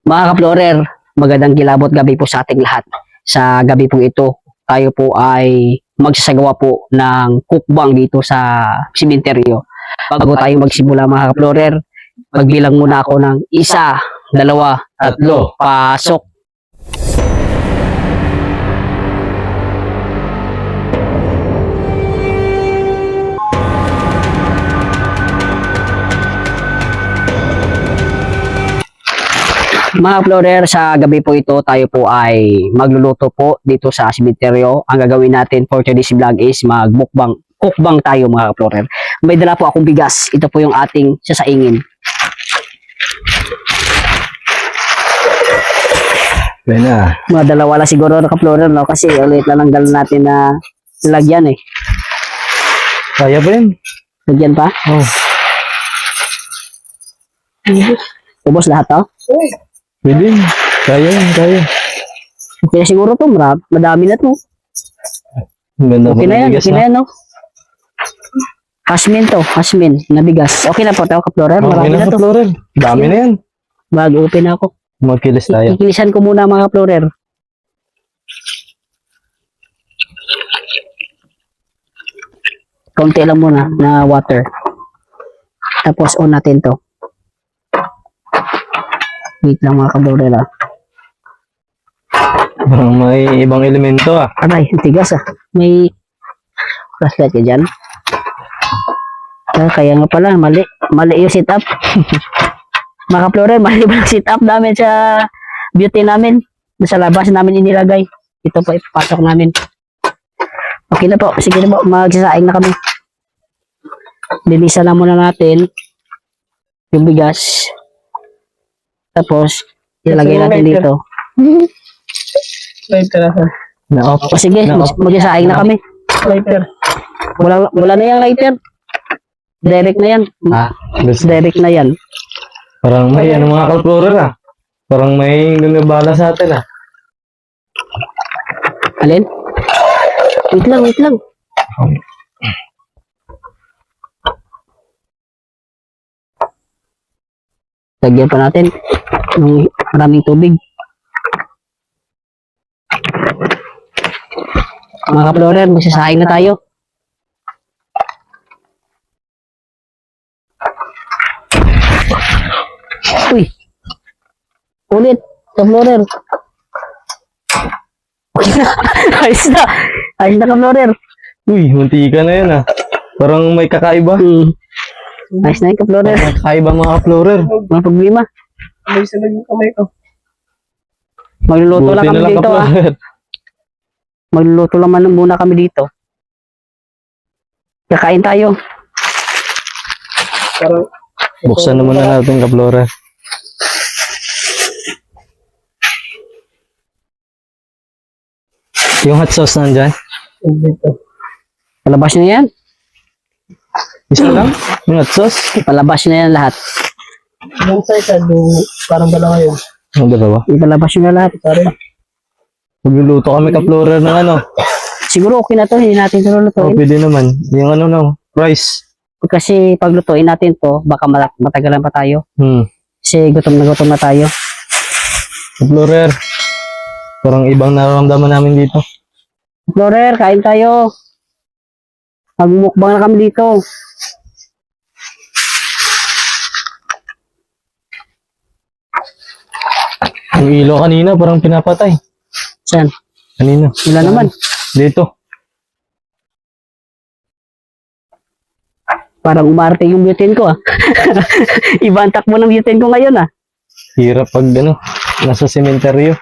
Mga ka-Florer, magandang kilabot gabi po sa ating lahat. Sa gabi po ito, tayo po ay magsasagawa po ng cookbang dito sa simenteryo. Bago tayo magsimula mga ka-Florer, magbilang muna ako ng 1, 2, 3, pasok! Mga Florer, sa gabi po ito, tayo po ay magluluto po dito sa simenteryo. Ang gagawin natin for today's vlog is magbukbang, cookbang tayo mga Florer. May dala po akong bigas. Ito po yung ating sasaingin. Yan na. Mga dalawa lang siguro na ka-Florer, no? Kasi ulit lang ang dala natin na lagyan eh. Kaya ba yun? Lagyan pa? Oh. Ubos lahat to? Pwede. Kaya yun, kaya. Okay na siguro to, madami na to. Ang ganda Okay mo na ng yan, bigas okay na yan, no? Hasmin to, hasmin na bigas. Okay na po tayo ka-Florer, Okay marami na na to. Florer. Dami na yan. Mag-open na ako. Magkilis tayo. Ikilisan ko muna mga Florer. Kaunti lang muna na water. Tapos on natin to. Wait lang mga ka-Florer ah. Parang may ibang elemento ah. Aray, ang tigas ah. May flashlight ka dyan. Ah, kaya nga pala, mali yung setup. Mga ka-Florer, mali ba yung setup namin sa beauty namin? Sa labas namin inilagay. Ito po ipapasok namin. Okay na po, sige na po, magsasaing na kami. Linisan na muna natin yung bigas. Tapos, ilagay natin dito. Lighter ako. Na-off. O sige, magsasaing na kami. Lighter. Wala na yung lighter. Direct na yan. Ah, gusto. Direct na yan. Parang may ano mga ka-Florer ah. Parang may gumabala sa atin ah. Alin? Wait lang, wait lang. Lagyan pa natin ng maraming tubig. Mga ka-Florer, magsasaing na tayo. Uy! Ulit! Ka-Florer! Okay na! Ayos na! Ayos na ka-Florer! Uy, muntika na yan ah. Parang may kakaiba. Ayos na yun ka-Florer. May kakaiba mga ka-Florer. Mga problema. May sunod yung kamay ko. Magluluto lang Buti kami na lang dito ah. ka-Florer. Magluluto lang muna kami dito. Kakain tayo. Parang Buksan na muna natin ka-Florer. Yung hot sauce nandyan. dito. Palabas na yan. Isa lang? Yung hot sauce? Palabas na yan lahat. Yung sa isa, parang dalawa yun. Ang dalawa. Palabas na lahat. Sorry. Magluluto kami ka-Florer ng ano. Siguro okay na to. Hindi natin ito Oh, lulutuin. pwede naman. Yung ano no, rice. Kasi pag lutuin natin to, baka matagalan pa tayo. Kasi gutom na tayo. Ka-Florer. Parang ibang nararamdaman namin dito. Florer, kain tayo. Magmumukbang na kami dito. Yung ilaw kanina parang pinapatay. Saan? Kanina. Wala naman. Dito. Parang umarte yung butane ko ah. Iba ang takbo ng butane ko ngayon ah. Hirap pag ano, nasa sementeryo.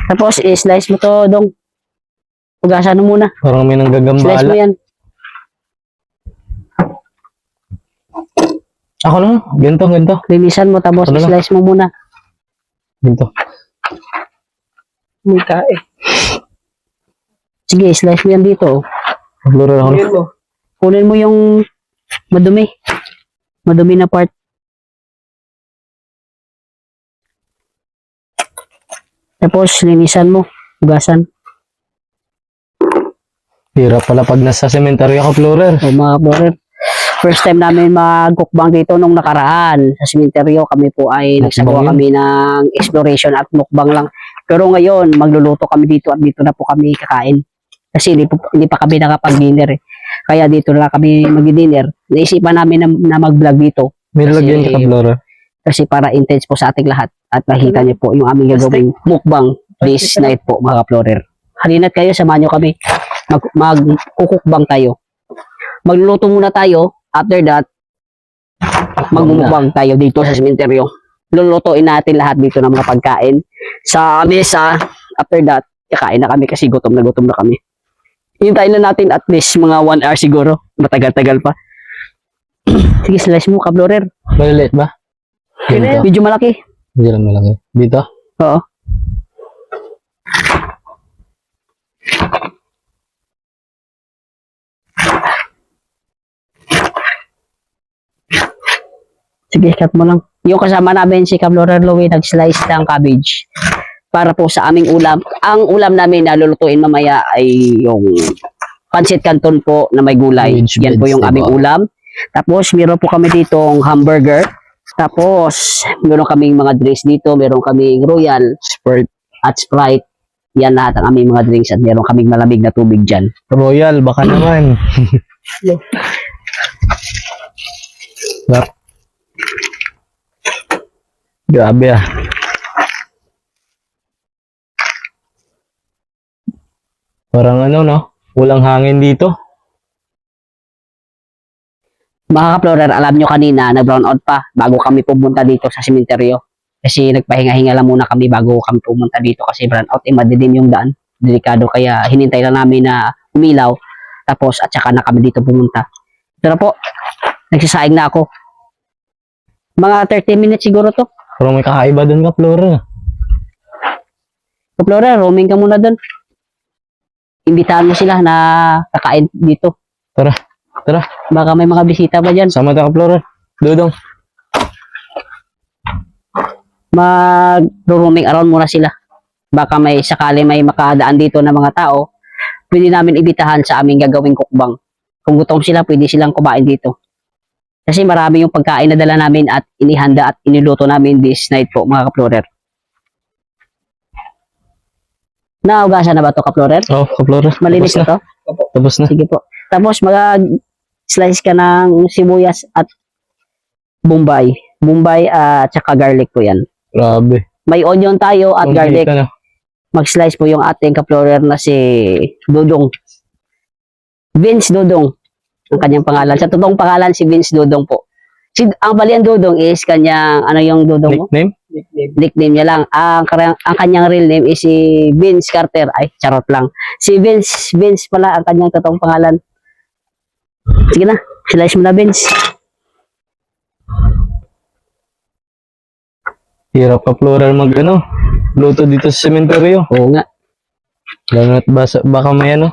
Tapos i-slice mo to dong. Pugasan mo muna. Parang may Slice mo nanggagambala. yan. Ako na, ganito, ganito. Linisan mo tapos Ano lang? i-slice mo muna. Ganito. May kae. Sige, slice mo yan dito. Florer ako na. Yun mo. Kunin mo yung madumi. Madumi na part. Tapos linisan mo. Hugasan. Hirap pala pag nasa sementeryo ka, Florer. O mga Florer. First time namin mag-cookbang dito nung nakaraan. Sa sementeryo kami po ay nagsagawa Mukbang kami ng exploration at mukbang lang. Pero ngayon, magluluto kami dito at dito na po kami kakain. Kasi hindi pa kami nakapag-dinner eh. Kaya dito na kami mag-dinner. Naisipan namin na mag-vlog dito. May Kasi- lalagyan ka Flora. Kasi para intense po sa ating lahat. At makita niyo po yung aming gagawing mukbang this night po mga kaplorer. Halina't kayo, samahan niyo kami. Magkukukbang tayo. Magluluto muna tayo. After that, magmumukbang tayo dito sa sementeryo. Lulutuin natin lahat dito ng mga pagkain sa mesa. After that, kakain na kami kasi gutom na kami. Hintayin na natin at least mga 1 hour siguro. Matagal-tagal pa. Sige, slice mo, kaplorer. Maliliit ba? Dito. Medyo malaki. Hindi lang malaki. Dito? Oo. Sige, cut mo lang. Yung kasama namin si Kaplorer Louie nag-slice ng cabbage para po sa aming ulam. Ang ulam namin na lulutuin mamaya ay yung pancit canton po na may gulay. Cabbage Yan po yung vegetable. aming ulam. Tapos meron po kami ditong hamburger. Tapos meron kaming mga drinks dito. Meron kaming Royal Sprite. at Sprite. Yan lahat ang aming mga drinks at meron kaming malamig na tubig dyan. Royal, baka naman. Sarap. Grabe ah. Parang ano no? Walang hangin dito. Mga kaplorer, alam nyo kanina, nag-brown out pa bago kami pumunta dito sa sementeryo. Kasi nagpahinga-hinga lang muna kami bago kami pumunta dito kasi brown out, madilim yung daan. Delikado, kaya hinintay lang namin na umilaw. Tapos, at saka na kami dito pumunta. Pero po, nagsasaing na ako. Mga 30 minutes siguro to. Parang may kakaiba dun ka, Flora. Kaplorer, roaming ka muna doon. Imbitahan mo sila na kakain dito. Tara, tara. Baka may mga bisita pa dyan. Sama tayo, Flora. Dudong. Mag-roaming around muna sila. Baka may sakali may makadaan dito na mga tao, pwede namin ibitahan sa aming gagawing kukbang. Kung gutom sila, pwede silang kumain dito. Kasi marami yung pagkain na dala namin at inihanda at iniluto namin this night po, mga kaplorer. Naugasan na ba to, kaplorer? Oh, Flora. Malinis na to? Tapos na. Sige po. Tapos mag-slice ka ng sibuyas at bombay. Bombay at saka garlic po yan. Grabe. May onion tayo at garlic. Na. Mag-slice po yung ating kaplorer na si Dudong. Vince Dudong ang kanyang pangalan. Sa totoong pangalan si Vince Dudong po. Ang balian Dudong is kanyang, ano yung Dudong mo? Nickname? Nickname niya lang. Ang kanyang real name is si Vince Carter. Ay, charot lang. Si Vince pala ang kanyang totoong pangalan. Sige na, slice mo na, Vince. Hirap ka, Flora, mag ano? Luto dito sa sementeryo. Oo nga. Langat baka may ano?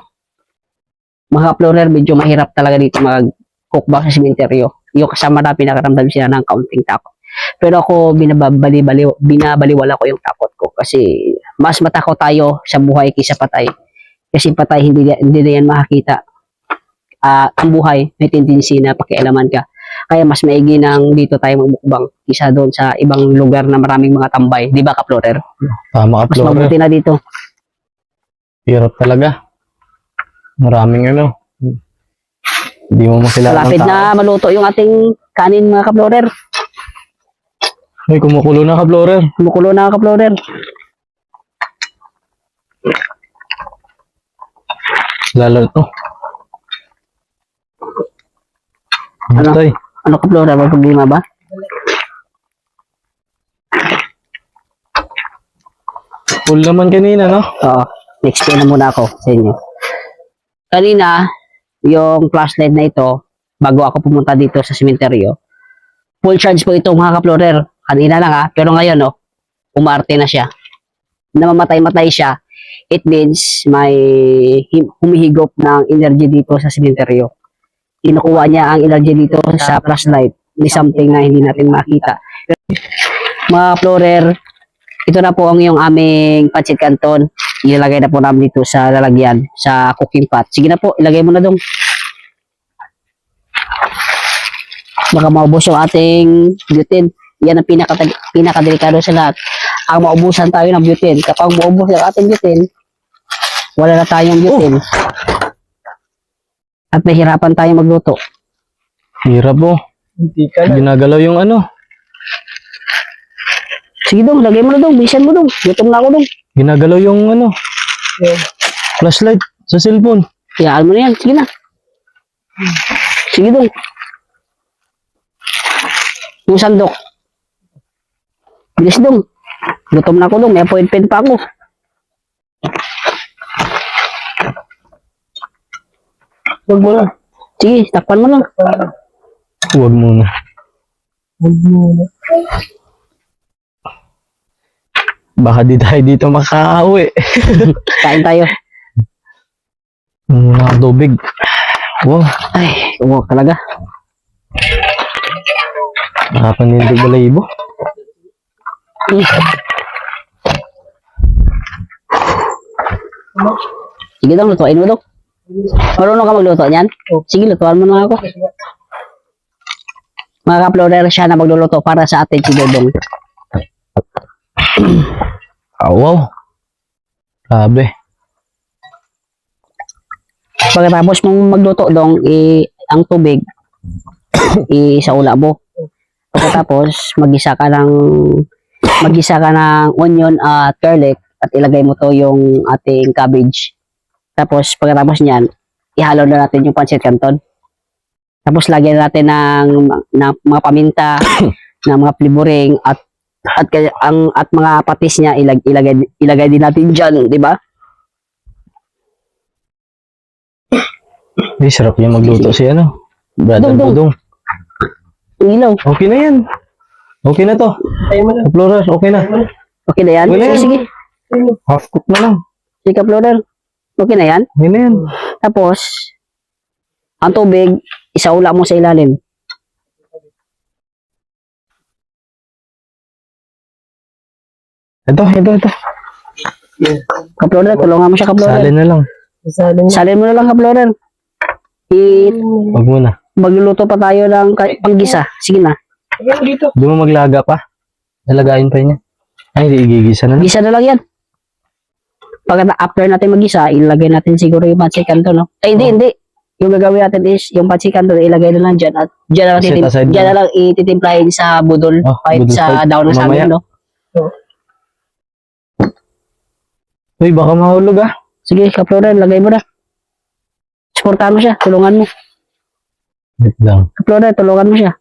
Mga kaplorer, medyo mahirap talaga dito mag-cookback sa sementeryo. Yung kasama na pinakaramdam sila ng kaunting takot. Pero ako, binabaliwala ko yung takot ko kasi mas matakot tayo sa buhay kaysa patay. Kasi patay, hindi na yan makakita. Ang buhay, may tendency na pakialaman ka. Kaya mas maigi nang dito tayo magmukbang kaysa doon sa ibang lugar na maraming mga tambay. Di ba, kaplorer? Tama ka, Mas Flora. mabuti na dito. Hirap talaga. Maraming ano. Hindi mo makilala Malapit na maluto yung ating kanin, mga kaplorer. Ay, kumukulo na ka, Flora. Kumukulo na, kaplorer. Lalo to. Ano? Tay. Ano, kaplorer? May problema ba? Full naman kanina, no? Oo. Explain na muna ako sa inyo. Kanina, yung flashlight na ito, bago ako pumunta dito sa sementeryo, full charge po ito, mga kaplorer. Kanina lang pero ngayon, umarte na siya. Namamatay-matay siya. It means may humihigop ng energy dito sa sementeryo. Kinukuha niya ang energy dito sa flashlight. May something na hindi natin makita. Mga kaplorer, ito na po ang yung aming pancit canton. Ilalagay na po namin dito sa lalagyan, sa cooking pot. Sige na po, ilagay mo na dong. Baka maubos yung ating butane. Yan ang pinakadelikado sa lahat. Ang maubusan tayo ng butane. Kapag maubos yung ating butane, wala na tayong butane. At mahirapan tayo magluto. Hirap po. Hindi ka na. Ginagalaw yung ano. Sige dong, lagay mo na dong. Bisan mo dong. Gutom na ako dong. Ginagalaw yung ano. Yan. Flashlight sa cellphone. Iyaan mo na yan. Sige na. Sige dong. Yung sandok. Bilis dong. Gutom na ako dong. May appointment pa ako. Huwag mo na. Sige, takpan mo lang. Huwag muna. Huwag mo na. Baka di tayo dito makakauwi. Kain tayo. Muna ang tubig. Wow. Ay, uwag talaga. Nakapanindig balahibo. Sige dong, lutuin mo dong. Marunong ka magluto niyan? Sige, lutuan mo na ako. Mga ka-uploader, siya na magluluto para sa atin si Dodong. Wow. Grabe. Pagkatapos mong magluto dong, ang tubig, isaula mo. Pagkatapos, magisa ka ng onion at garlic at ilagay mo to yung ating cabbage. Tapos, pagkatapos niyan, ihalo na natin yung pancit canton. Tapos, lagyan natin ng mga paminta, ng mga flavoring at mga patis niya ilagay din natin diyan, di ba? Ay, sarap yung magluto si ano. Brother Dong, dong. Budong. Ang ilaw. Okay na yan. Okay na to. Tayo mo na. Explorer, okay na. Okay na yan? Okay na yan. Sige, Half cook na lang. sige, uploader. Okay na yan? Okay na yan. Tapos, ang tubig, isaula mo sa ilalim. Ito. Kaploader, tulungan mo siya, kaploader. Salin na lang. Isalin mo. Salin mo na lang, kaploader. Wag muna. Magluluto pa tayo ng panggisa. Sige na. Lagyan mo dito. Di mo maglaga pa. Nalagayin pa niya. Ay, hindi igigisa na lang. Gisa na lang yan. Pag after natin magisa, ilagay natin siguro yung pancit canton, no? Ay, hindi. Yung gagawin natin is, yung pancit canton, ilagay na lang dyan. At dyan na lang, Set aside dyan na. na lang ititimplahin sa budol. Oh, kahit budol sa fight. daon ng Mamaya. saging, no? Uy, baka mahulog ah. Sige, kaploader, lagay mo na. Supportahan mo siya. Tulungan mo. Wait lang. Kaploader, tulungan mo siya.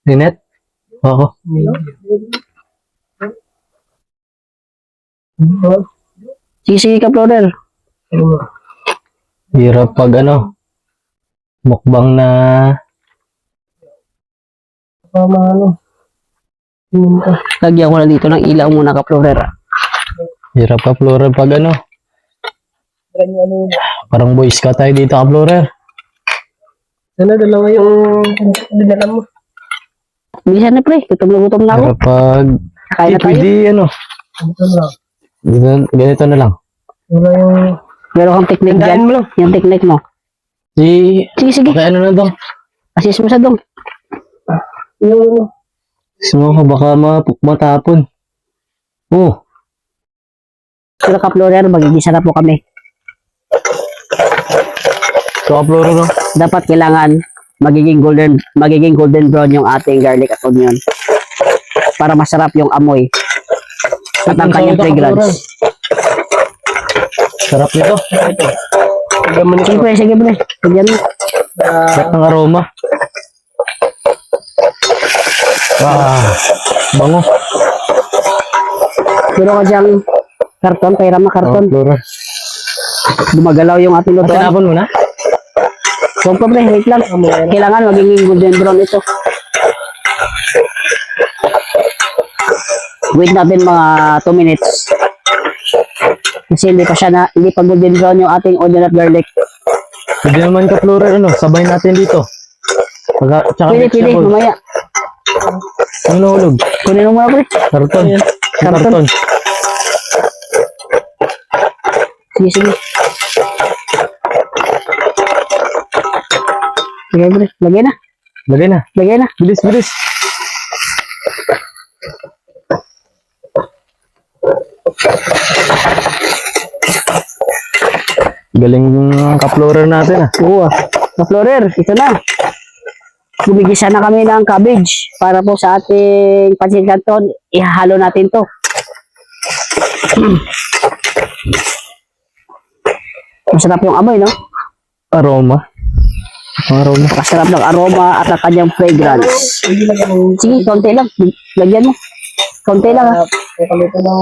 Linet? Oo. Sige, kaploader. Hirap pag ano. Mukbang na. Tama ano. Tingin ka. Lagyan ko na dito ng ilaw muna, kaploader. Hirap ka, Florer, pag ano. Ganyan ano. Parang boy scout tayo dito, Florer. Sana dalawa yung dinala mo. Bisa na, pre. Gutom na ako. Hirap pag. Kain na tayo. Pwede ano. Ito lang. Ganito na lang. Wala yung... Meron kang technique Tandaan dyan. mo lang. Yung technique mo. Sige, Sige. okay, ano na dong. Assist mo sa dong. Yung... Gusto ko baka matapon. Oh, Pero kaploader, magigisa na po kami. so Florer no. Dapat kailangan magiging golden brown yung ating garlic at onion. Para masarap yung amoy. At ang kanyang fragrance. Sarap nito. Tignan mo nito. Sige pre, sige pre. Tignan mo. Sarap ng aroma. Bango. Pero ka diyang karton, pera mo karton. Florer. Dumagalaw yung ating lutuan. Tinapon mo na? Huwag pa pre, wait lang. Kailangan magiging golden brown ito. Wait natin mga 2 minutes. Kasi hindi pa golden brown yung ating onion at garlic. Pwede naman ka, Florer, ano? Sabay natin dito. Tsaka Pwede, vegetable. mamaya. Ano nahulog? Kunin mo muna pre. Karton. Karton. Karton. Sige, sige. Sige pre, lagyan na. Lagay na. Lagay na. Bilis, bilis. Galing yung ka-florer natin ah. Oo. Ka-florer, ito na. Gumigisa na kami ng cabbage para po sa ating pancit canton. Ihahalo natin to. Masarap yung amoy, no? Aroma. Ang aroma. Masarap ng aroma at ang kanyang fragrance. Sige, konti lang. Lagyan mo. Konti lang, ha?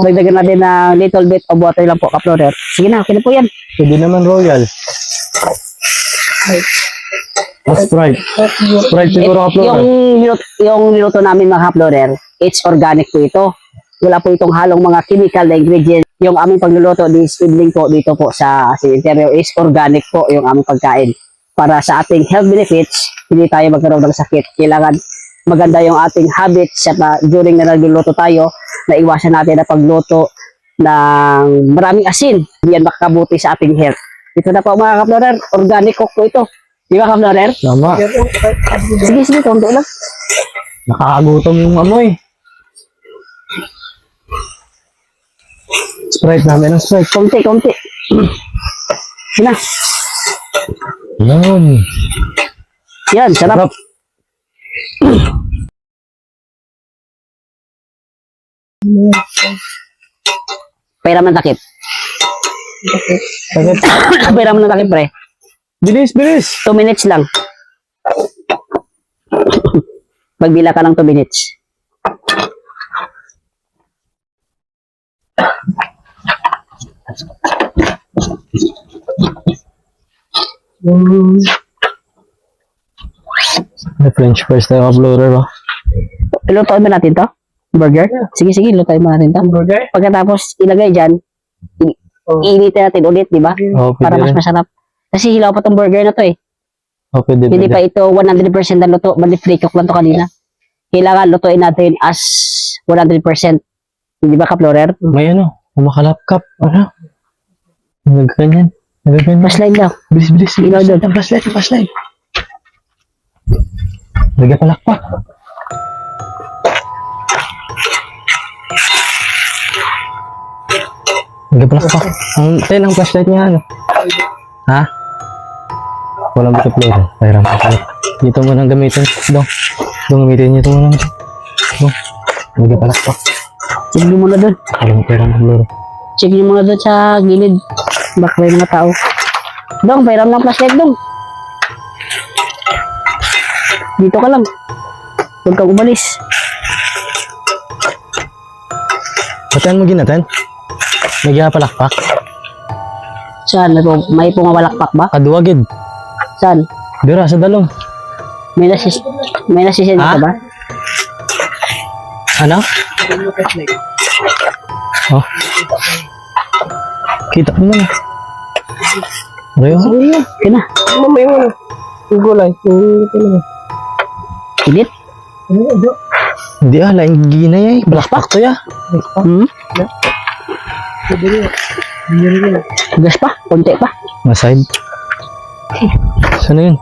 Lagyan natin ng little bit of water lang po, ka-florer. Sige na, okay na po yan. Pwede naman royal. Sprite. Sprite siguro ka-florer. Yung niluto namin mga ka-florer, it's organic po ito. Wala po itong halong mga chemical na ingredients. Yung aming pagluluto this evening po dito po sa cemetery is organic po yung aming pagkain. Para sa ating health benefits, hindi tayo magkaroon ng sakit. Kailangan maganda yung ating habits at during na nagluluto tayo, na iwasan natin na pagluto ng maraming asin. Yan makakabuti sa ating health. Ito na po mga ka-florer, organic cook po ito. Di ba ka-florer? Tama. Sige, konti lang. Nakakagutom yung amoy. Sprite namin ang Sprite. Konti. Yan na. Yum. Yan, sarap. Sarap. Pairam ng takip. Sakit. Pairam ng takip, pre. Bilis, bilis. 2 minutes lang. Magbila ka ng 2 minutes. May French fries tayo ka-florer oh. Ilutoin mo natin to? Burger? Sige, ilutoin mo natin to. Burger? Pagkatapos ilagay dyan, iinitin natin ulit, di ba? Oh, Para mas pwede rin. masarap. Kasi hilaw pa tong burger na to eh. Oh, pwede, Hindi pa pwede. ito 100% na luto. Bali free cook lang to kanina. Kailangan lutuin natin as 100%. Hindi ba ka-florer? May ano, kumakalapkap. Ano? Nagganyan. Nagganyan. Flashlight daw. Bilis, bilis. Ilaw doon. Flashlight. Lagyan palakpak. Lagyan palakpak. Ang flashlight niya ano? Ha? Walang bita floor. Pairam pa kayo. Dito mo nang gamitin. Dong gamitin niyo ito mo nang. Dong. Lagyan palakpak. Sige mo na doon. Alam pairam ng floor. Sige mo na doon sa gilid. Baka may mga tao. Dong, pairam ng flashlight dong. Dito ka lang. Huwag kang umalis. Patayan mo ginatan? Lagyan palakpak. Saan? May pumawalakpak ba? Kaduwagid. Saan? Dira sa dalong. May nasisend ka Ah? ba? Ano? Oh. Kita mo na. Rayo. Okay na. Ano may ano? Yung gulay. Yung Pilit. Hindi laing ginay ay. Palakpak to ya. Hmm? Gas pa? Konti pa? Maside. Sana yun?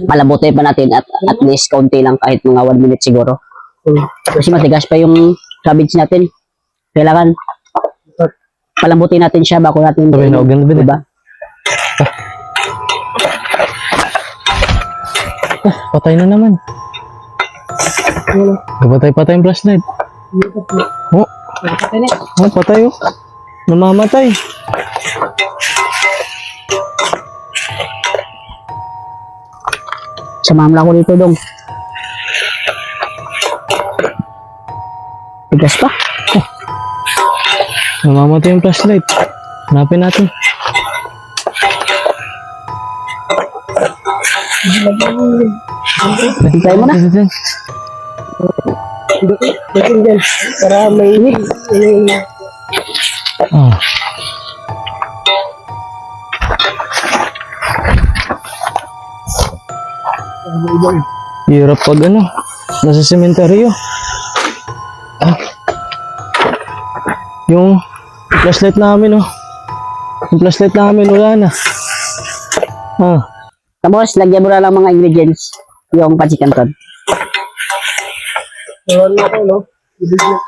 Palabutin pa natin at least konti lang kahit mga 1 minute siguro. Kasi matigas pa yung cabbage natin. Kailangan palambutin natin siya bago natin Sabi na, ganda din. diba? Patay na naman. Patay yung flashlight. Oh. Oh, patay oh. Namamatay. Samahan lang ako dito dong. Tigas pa? Namamatay yung flashlight. Hanapin natin. Hintay mo na. Dating dyan. Para may Oh. Hirap pag ano, nasa sementeryo. Ah. Yung flashlight namin oh. Yung flashlight namin wala na. Ah. Tapos, lagyan mo na lang mga ingredients. Yung pancit canton. Ewan mo ko, no?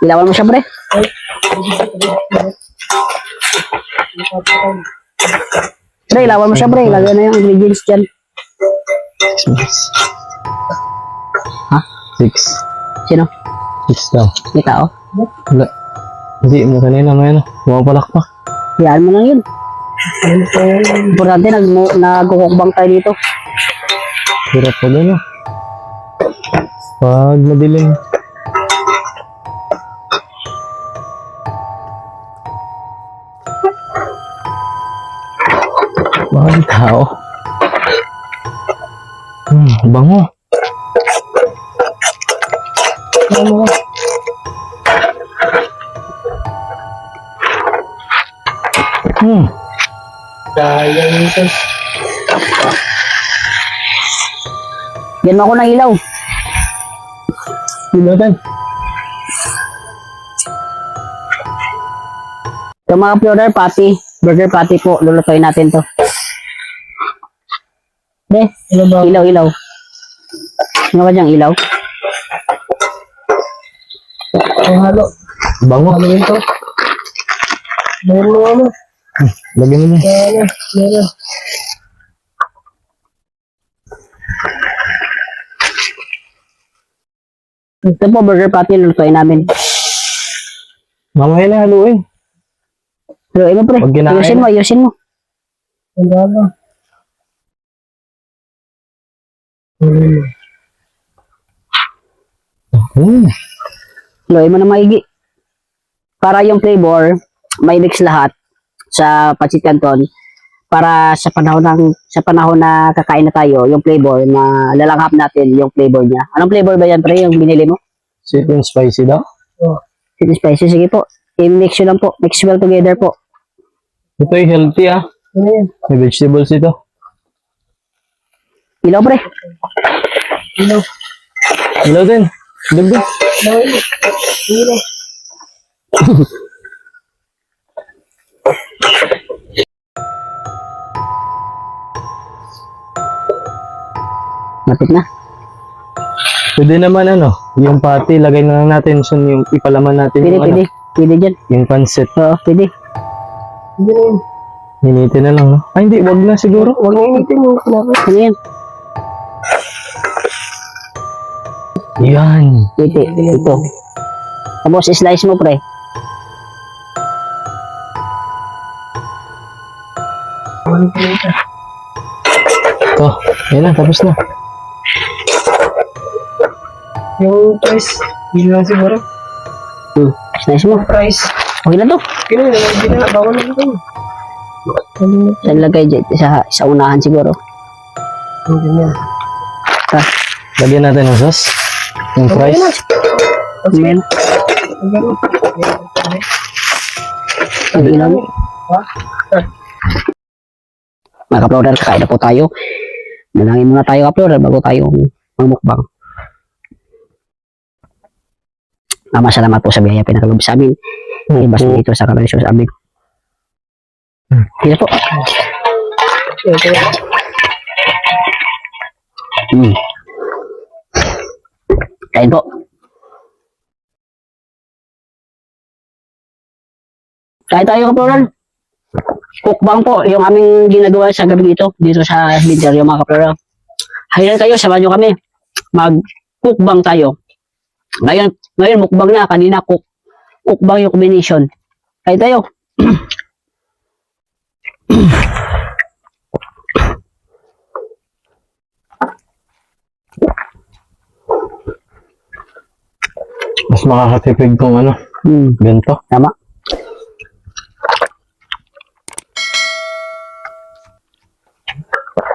Ilawan mo siya, pre. Pre, ilawan mo siya, pre. Lagyan na yung ingredients dyan. 6 minutes. Ha? 6. Sino? 6 daw. May tao? Wala. Hindi, mo kanina may ano. Bumapalak pa. Hayaan mo lang yun. Importante, nagkukukbang tayo dito. Hirap pa gano'n. Pag madilim. Bakit tao? Bango. Ano mo? Sayang ito. Yan mo ako ng ilaw. Pilotan. Ito mga uploader, patty. Burger patty po. Lulutuin natin to. Be, Ano ba? ilaw, ilaw. Ano ba diyang ilaw? Ang halo. Bango. Ano yun to? Meron mo ano? Lagyan mo na. Ano? Meron. Ito po, burger patty. Lulutuin namin. Mamaya na haluin. Lulutuin mo, pre. Pag kinain Ayusin mo, ayusin mo. Ang halo. Lulutuin mo na maigi. Para yung flavor, may mix lahat sa pancit canton. Para sa panahon na kakain na tayo, yung flavor na lalanghap natin yung flavor niya. Anong flavor ba yan, pre, yung binili mo? Sweet and spicy daw. Oh. Sweet and spicy, sige po. I-mix yun lang po. Mix well together po. Ito ay healthy ah. Ano yan? May vegetables ito. Ilaw, pre. Ano? Hello din. Dugdug. Ano yun? Ano? Mapit na. Pwede naman ano, yung patty, lagay na lang natin sa yung ipalaman natin Pwede, yung pwede. ano, Pwede dyan. yung pancit. Oo, pwede. Hindi na yun. Hinitin na lang, no? Ay, hindi, wag na siguro. Huwag na initin mo. Kinaka. Ano yan? Yan. Ito. Tapos slice mo, pre. Ito, ayun na, tapos na. Yung price. Hindi lang siguro. Slice mo. Yung price. Okay na to. Kino yun? Hindi na. Bago na ito. Sa lagay dyan. Sa unahan siguro. Hindi na. Lagyan natin ng sauce. Yung fries. Amen. Ang ilaw. Mga uploader, kakain na po tayo. Manangin muna tayo, uploader, bago tayo magmukbang. Salamat po sa biyaya pinakalob sa amin. Ibas mo dito sa kanalisyo sa amin. Sige po. Kain po. Kain tayo, uploader. Cookbang po, yung aming ginagawa sa gabi dito sa Binteryo, mga kapero. Hayaan kayo, samahan nyo kami. Mag-cookbang tayo. Ngayon mukbang na, kanina cookbang yung combination. Kaya tayo. Mas makakatipid kung ano, ganito. Tama.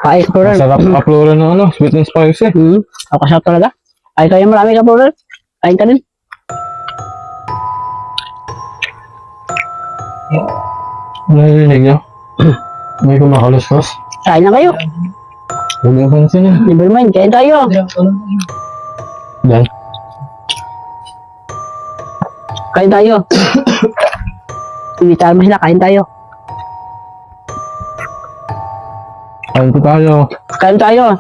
Ay, kapero. Masarap upload ng ano, sweet and spicy. Ako sarap talaga. Ay, kayo marami kapero. Kain ka din. Narinig nyo? May kumakaluswas. Kain na kayo. Huwag yung pansin yan. Never mind, kain tayo. Yan. Kain tayo. Imitahan mo sila, kain tayo. Kain ko tayo. Kain tayo.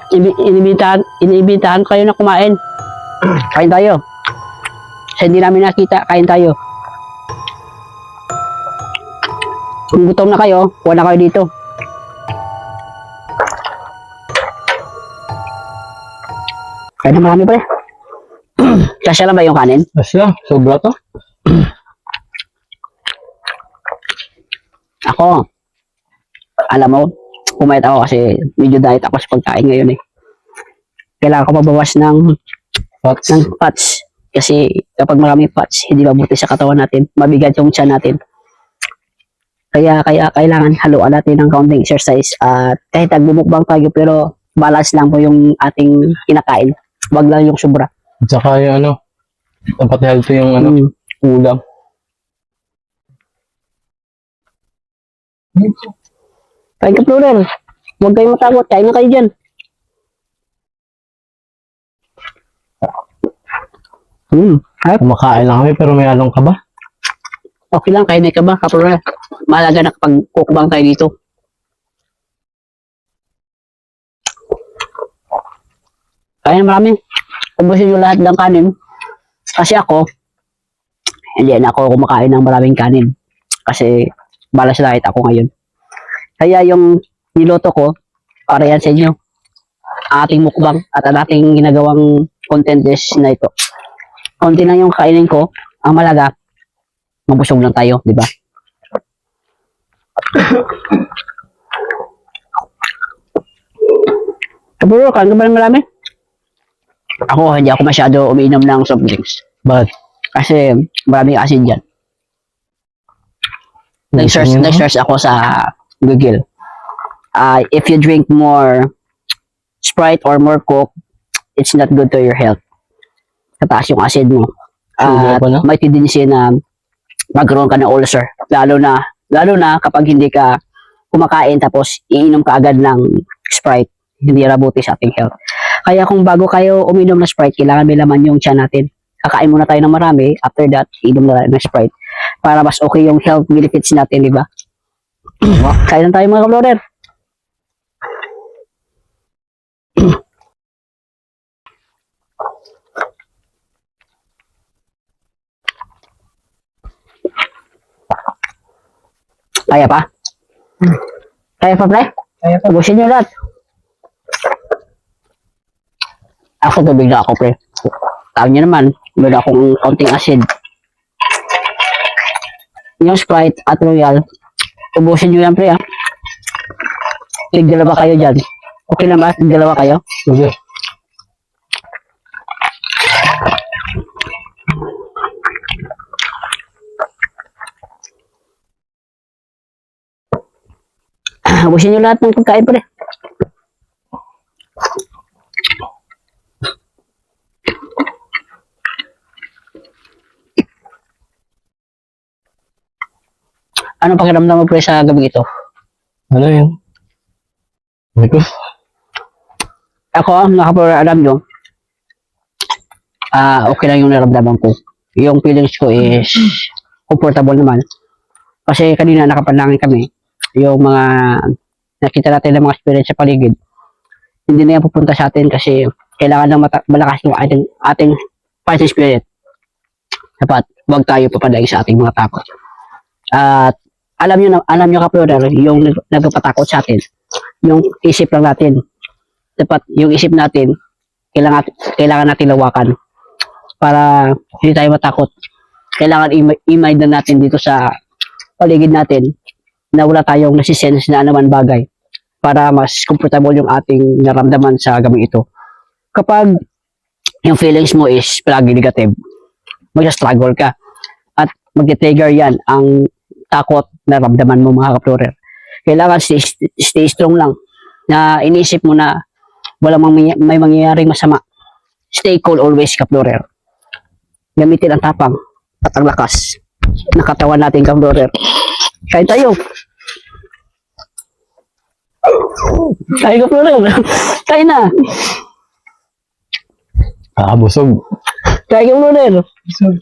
Inibitahan kayo na kumain. Kain tayo. Sa hindi namin nakita, kain tayo. Kung gutom na kayo, kuha na kayo dito. Kaya na marami pa eh. Kasya lang ba yung kanin? Asya, sobra to. Ako, alam mo, pumayat ako kasi medyo diet ako sa pagkain ngayon eh. Kailangan ko magbawas ng Fats. fats. Kasi kapag maraming fats, hindi mabuti sa katawan natin. Mabigat yung tiyan natin. Kaya kailangan haluan natin ng counting exercise at kahit nagbumukbang tayo pero balance lang po yung ating kinakain. Wag lang yung sobra. At saka yung ano, dapat healthy yung ano, ulam. Kain ka, Florer. Huwag kayong matakot. Kain na kayo dyan. Kumakain lang kami pero may along ka ba? Okay lang, kain na ka ba, Florer? Mahalaga na kapag kukbang tayo dito. Kain na marami. Ubusin nyo lahat ng kanin. Kasi ako, hindi na ako kumakain ng maraming kanin. Kasi balas diet ako ngayon. Kaya yung niloto ko, para yan sa inyo. Ang ating mukbang at ang ating ginagawang content is na ito. Konti lang yung kainin ko. Ang malaga, mabusog lang tayo, di ba? Kaburo, kain ka ba ng marami? Ako, hindi ako masyado umiinom ng soft drinks. Bakit? Kasi maraming asin dyan. Nag-search ako sa Google. If you drink more Sprite or more Coke, it's not good to your health. Tataas yung acid mo. Sugar pa na? May tendency na magkaroon ka ng ulcer. Lalo na kapag hindi ka kumakain tapos iinom ka agad ng Sprite. Hindi rabuti sa ating health. Kaya kung bago kayo uminom ng Sprite, kailangan may laman yung tiyan natin. Kakain muna tayo ng marami. After that, inom na tayo ng Sprite. Para mas okay yung health benefits natin, di ba? Kain na tayo mga ka-Florer. Kaya pa? Kaya pa, pre? Kaya pa. Ubusin nyo lahat. Ako, tubig na ako, pre. Tawag nyo naman, meron akong konting acid. Yung Sprite at Royal, ubusin nyo yan, pre, ha? Tig-dalawa kayo dyan. Okay na ba? Tig-dalawa kayo? Sige. Ubusin nyo lahat ng pagkain, pre. Anong pakiramdam mo, pre, sa gabi ito? Ano yun? Hindi ko. Ako, nakapura, alam nyo, okay lang yung naramdaman ko. Yung feelings ko is comfortable naman. Kasi kanina nakapanlangin kami, yung mga nakita natin ng mga experience sa paligid, hindi na yan pupunta sa atin kasi kailangan ng malakas yung ating fighting spirit. Dapat, huwag tayo papadaig sa ating mga takot. At alam nyo ka-Florer, yung nagpapatakot sa atin, yung isip lang natin. Dapat yung isip natin, kailangan natin lawakan para hindi tayo matakot. Kailangan i-mind na natin dito sa paligid natin na wala tayong nasisense na naman bagay para mas comfortable yung ating naramdaman sa gabi ito. Kapag yung feelings mo is palagi negative, mag-struggle ka at mag-trigger yan ang takot na ramdaman mo mga ka-Florer. Kailangan stay strong lang na iniisip mo na may mangyayaring masama. Stay cool always ka-Florer. Gamitin ang tapang at ang lakas na katawan natin ka-Florer. Kain tayo. Kain ka-Florer. Kain na. Busog. Kain ka-Florer. So,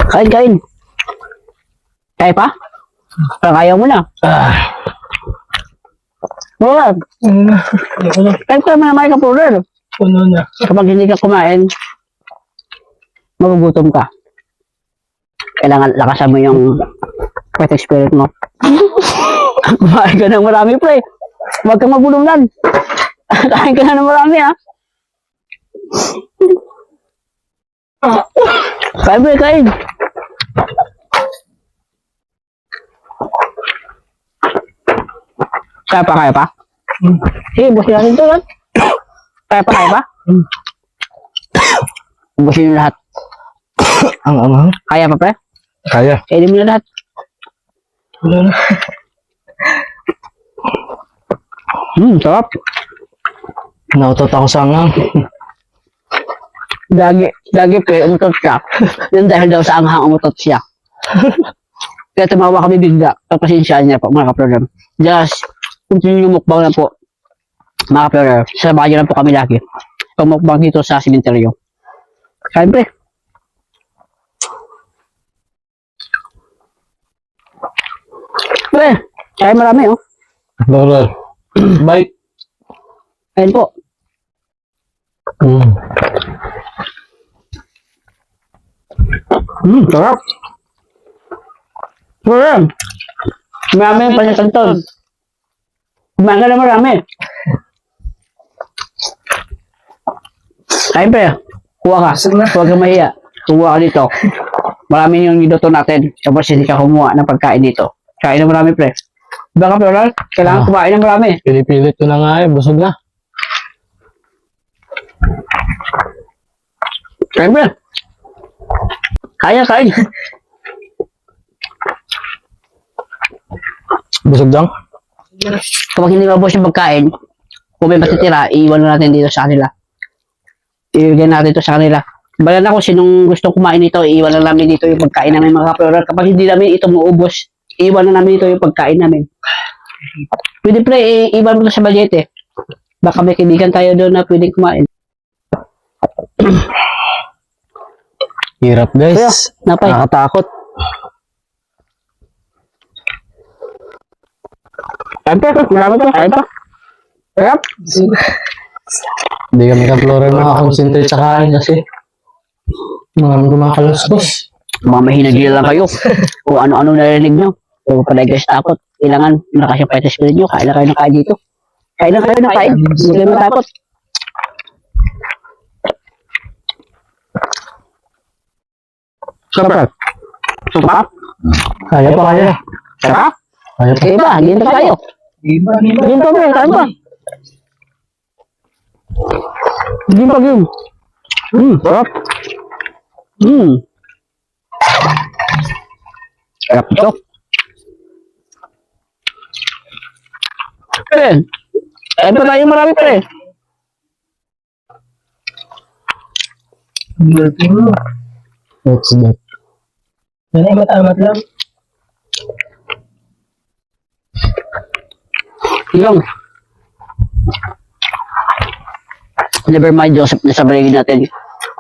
Kain. Kaya pa? Parang ayaw mo na. Wala. Ayoko na. Kahit ka naman ka pulor. Puno na. Kapag hindi ka kumain, magugutom ka. Kailangan lakasan mo yung fighting spirit mo. Kumain ka ng marami, pre. Huwag kang magulungan. Kain ka na ng marami, ha? Kain, pre, kain. Kaya pa, kaya pa? Sige, busin natin ito, lan. Kaya pa, kaya pa? Busin yung lahat. Ang amang. Kaya pa, pre? Kaya. Kainin mo na lahat. Puno na. Sarap. Nautot ako sa angang. Lagi pre, umutot siya. Yun dahil daw sa anghang umutot siya. Kaya tumawa kami bigla. Papasensyaan niya po, mga kaprogram. Just, continue yung mukbang lang po. Mga kaprogram, sabahan niyo lang po kami lagi. Pag mukbang dito sa simenteryo. Kain pre. Pre, kain marami oh. Lolo. Bye. Kain po. Sarap. Sarap. Marami yung panyakanton. Kumain ka na marami. Kain pre. Kuha ka. Huwag kang mahiya. Kuha ka dito. Marami yung niluto natin. Tapos hindi ka kumuha ng pagkain dito. Kain na marami pre. Diba ka pero kailangan kumain ng marami. Pinipilit ko na nga eh. Busog na. Kain pre. Kaya, kain. Busog lang. Kapag hindi mabos yung pagkain, kung may matitira, iiwan na natin dito sa kanila. Iiwan natin ito sa kanila. Balan ako, sinong gustong kumain nito, iiwan na namin dito yung pagkain namin mga kapatid. Kapag hindi namin ito maubos, iiwan na namin dito yung pagkain namin. Pwede pre, iiwan mo ito sa balyete. Baka may kaibigan tayo doon na pwedeng kumain. Hirap guys. Kuya, napay. Nakakatakot. Kain pa, marami pa, kain pa. Sarap. Hindi kami ka-floral makakonsentrate sa kain kasi marami kumakaluskos. Mga mahinagila lang kayo. Kung ano-ano narinig nyo. Kung pala guys takot, kailangan malakas yung fighting spirit nyo. Kain lang kayo ng kain dito. Kain lang kayo ng kain. Hindi kayo matakot. Sarap. Sarap. Kaya pa kaya. Sarap. Kaya pa. Kaya ba? Ginto tayo. Iba. Ginto pa, kain pa. Ginto, ginto. Sarap. Sarap ito. Pre, kain pa tayo marami pre. Puno. What's that? Yan ay matamat lang. Yung never mind Joseph na sabihin natin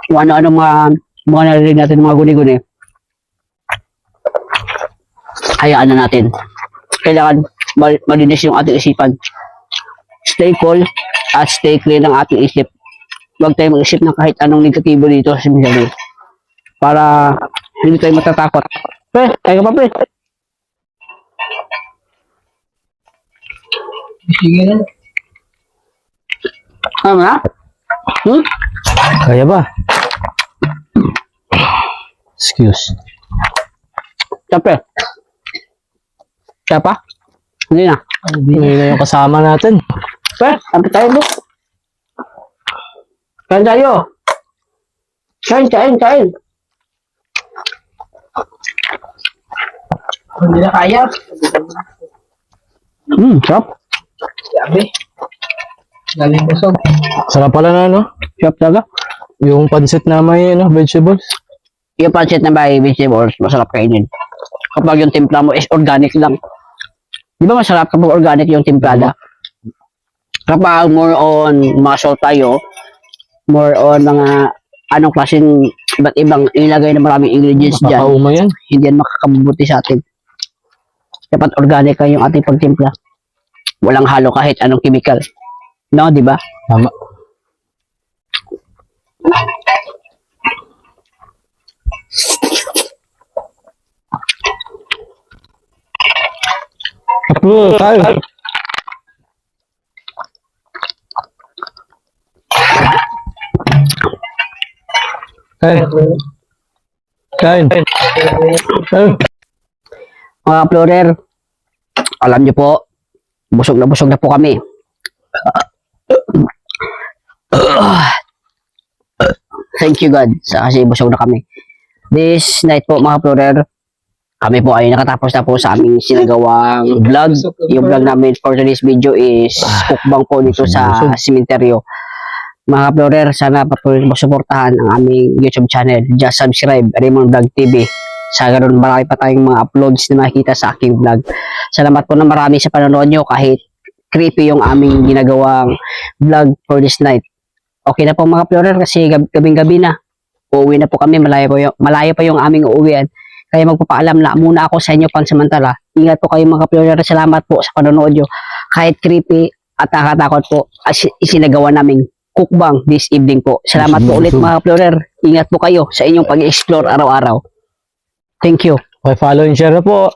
kung ano-ano mga narinig natin mga guni-guni. Hayaan na natin. Kailangan malinis yung ating isipan. Stay cool at stay clear ng ating isip. Huwag tayo mag-isip ng kahit anong negatibo dito sa Mindanao. Para hindi tayo matatakot. Pre, tayo pa pre. Sige na. Ano na? Kaya ba? Excuse. Siyempre. Kaya pa? Hindi na. Hindi na yung kasama natin. Pre, sabi tayo bro. Kain tayo. Kain. Hindi na kaya. Sarap. Sabi. Galing busog. Sarap pala na no? Sarap talaga. Yung pancit na may vegetables. Yung pancit na may vegetables, masarap kainin. Kapag yung timpla mo is organic lang. Di ba masarap kapag organic yung timplada? Kapag more on mga salt tayo, more on mga anong klaseng iba't ibang ilagay na maraming ingredients dyan, Papauma yan. hindi yan makakabubuti sa atin. Dapat organic lang yung ating pagtimpla. Walang halo kahit anong chemical. No, di ba? Tama. Ako, tayo. Kain. Kain. Kain. Mga Explorer, alam niyo po, busog na po kami. Thank you God kasi busog na kami. This night po mga Explorer, kami po ay nakatapos na po sa aming sinagawang vlog. Yung vlog namin for today's video is cookbang po dito sa sementeryo. Mga Explorer, sana patuloy mo suportahan ang aming YouTube channel. Just subscribe, Raymond Vlog TV. Sa ganun, marami pa tayong mga uploads na makikita sa aking vlog. Salamat po na marami sa panonood nyo kahit creepy yung aming ginagawang vlog for this night. Okay na po mga Explorer kasi gabing-gabi na. Uuwi na po kami, malayo pa yung aming uuwian. Kaya magpapaalam na muna ako sa inyo pang samantala. Ingat po kayo mga Explorer. Salamat po sa panonood nyo. Kahit creepy at nakatakot po, isinagawa naming cookbang this evening po. Salamat po ulit mga Explorer. Ingat po kayo sa inyong pag-explore araw-araw. Thank you. Okay, follow and share na po.